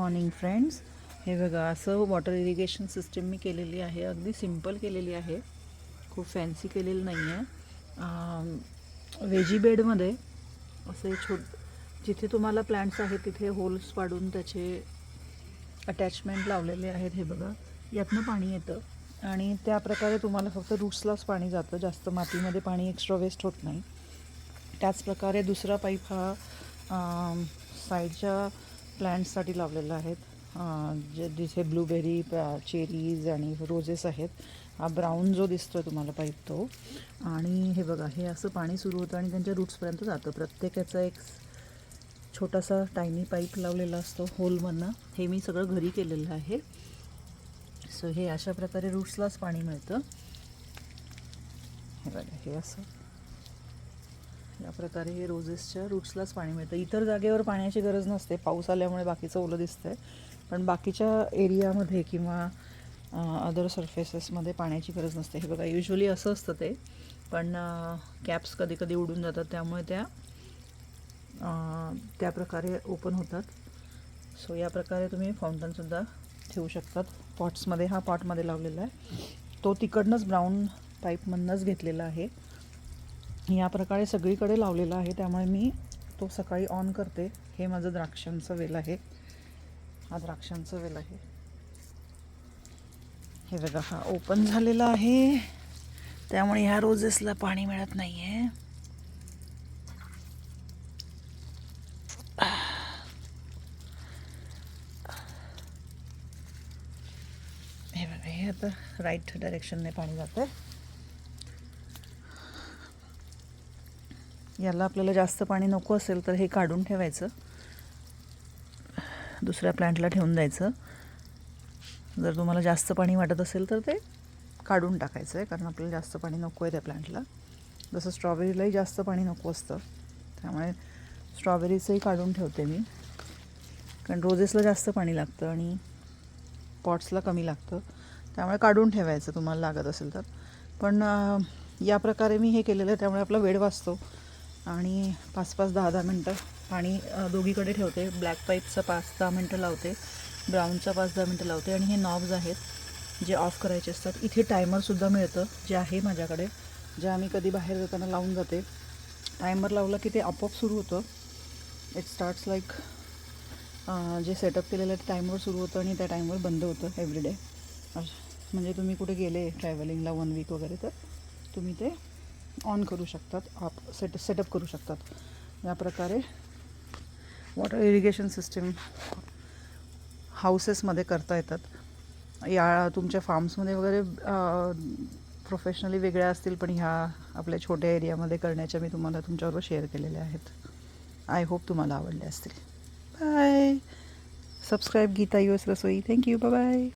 Morning friends. हे बघा असं वॉटर इरिगेशन सिस्टीम मी केलेली आहे. अगदी सिंपल केलेली आहे, खूप फॅन्सी केलेलं नाही आहे. वेजी बेडमध्ये असे जिथे तुम्हाला प्लांट्स आहेत तिथे होल्स पाडून त्याचे अटॅचमेंट लावलेले आहेत. हे बघा, यातनं पाणी येतं आणि त्या प्रकारे तुम्हाला फक्त रूट्सलाच पाणी जातं, जास्त मातीमध्ये पाणी एक्स्ट्रा वेस्ट होत नाही. त्याचप्रकारे दुसरा पाईप हा साईडच्या प्लांट्ससाठी लावलेला आहेत, जिथे ब्लूबेरी, चेरीज आणि रोजेस आहेत. हा ब्राऊन जो दिसतो आहे तुम्हाला पाईप तो. आणि हे बघा, हे असं पाणी सुरू होतं आणि त्यांच्या रूट्सपर्यंत जातं. प्रत्येकाचा एक छोटासा टायनी पाईप लावलेला असतो होलमधनं. हे मी सगळं घरी केलेलं आहे. सो हे अशा प्रकारे रूट्सलाच पाणी मिळतं. हे बघा, हे असं या प्रकारे हे रोजेसच्या रूट्सलाच पाणी मिळतं. इतर जागेवर पाण्याची गरज नसते, पाऊस आल्यामुळे बाकीचं ओलं दिसतं आहे. पण बाकीच्या एरियामध्ये किंवा अदर सरफेसेसमध्ये पाण्याची गरज नसते. हे बघा, युजली असं असतं ते, पण कॅप्स कधी कधी उडून जातात, त्यामुळे त्या प्रकारे ओपन होतात. सो या प्रकारे तुम्ही फाउंटनसुद्धा ठेवू शकतात पॉट्समध्ये. हा पॉटमध्ये लावलेला आहे, तो तिकडनंच ब्राऊन पाईपमधनंच घेतलेला आहे. या प्रकारे सगळीकडे लावलेला आहे, त्यामुळे मी तो सकाळी ऑन करते. हे माझं द्राक्षांचं वेल आहे. हा द्राक्षांचं वेल आहे. हे बघा, हा ओपन झालेला आहे, त्यामुळे ह्या रोजेसला पाणी मिळत नाही आहे. हे बघा, हे आता राईट डायरेक्शनने पाणी जातं आहे. याला आपल्याला जास्त पाणी नको असेल तर हे काढून ठेवायचं, दुसऱ्या प्लांटला ठेवून द्यायचं. जर तुम्हाला जास्त पाणी वाटत असेल तर ते काढून टाकायचं आहे, कारण आपल्याला जास्त पाणी नको आहे त्या प्लांटला. जसं स्ट्रॉबेरीलाही जास्त पाणी नको असतं, त्यामुळे स्ट्रॉबेरीचंही काढून ठेवते मी, कारण रोजेसला जास्त पाणी लागतं आणि पॉट्सला कमी लागतं. त्यामुळे काढून ठेवायचं तुम्हाला लागत असेल तर. पण या प्रकारे मी हे केलेलं आहे, त्यामुळे आपला वेळ वाचतो. आणि 5-5, 10-10 मिनटं पाणी दोघीकडे ठेवते. ब्लॅक पाईपचं 5-10 मिनटं लावते, ब्राऊनचा 5-10 मिनटं लावते. आणि हे नॉब्स आहेत जे ऑफ करायचे असतात. इथे टायमरसुद्धा मिळतं, जे आहे माझ्याकडे, जे आम्ही कधी बाहेर जाताना लावून जाते. टायमर लावलं की ते आपोआप सुरू होतं. इट स्टार्ट्स लाईक जे सेटअप केलेलं आहे टायमर सुरू होतं आणि त्या टायमर बंद होतं एव्हरीडे. म्हणजे तुम्ही कुठे गेले ट्रॅव्हलिंगला 1 वीक वगैरे, तर तुम्ही ते ऑन करू शकतात, सेटअप करू शकतात. या प्रकारे वॉटर इरिगेशन सिस्टीम हाऊसेसमध्ये करता येतात. या तुमच्या फार्म्समध्ये वगैरे प्रोफेशनली वेगळ्या असतील, पण ह्या आपल्या छोट्या एरियामध्ये करण्याच्या मी तुम्हाला तुमच्याबरोबर शेअर केलेल्या आहेत. आय होप तुम्हाला आवडले असतील. Bye. Subscribe Geeta US Rasoi. Thank you. Bye bye.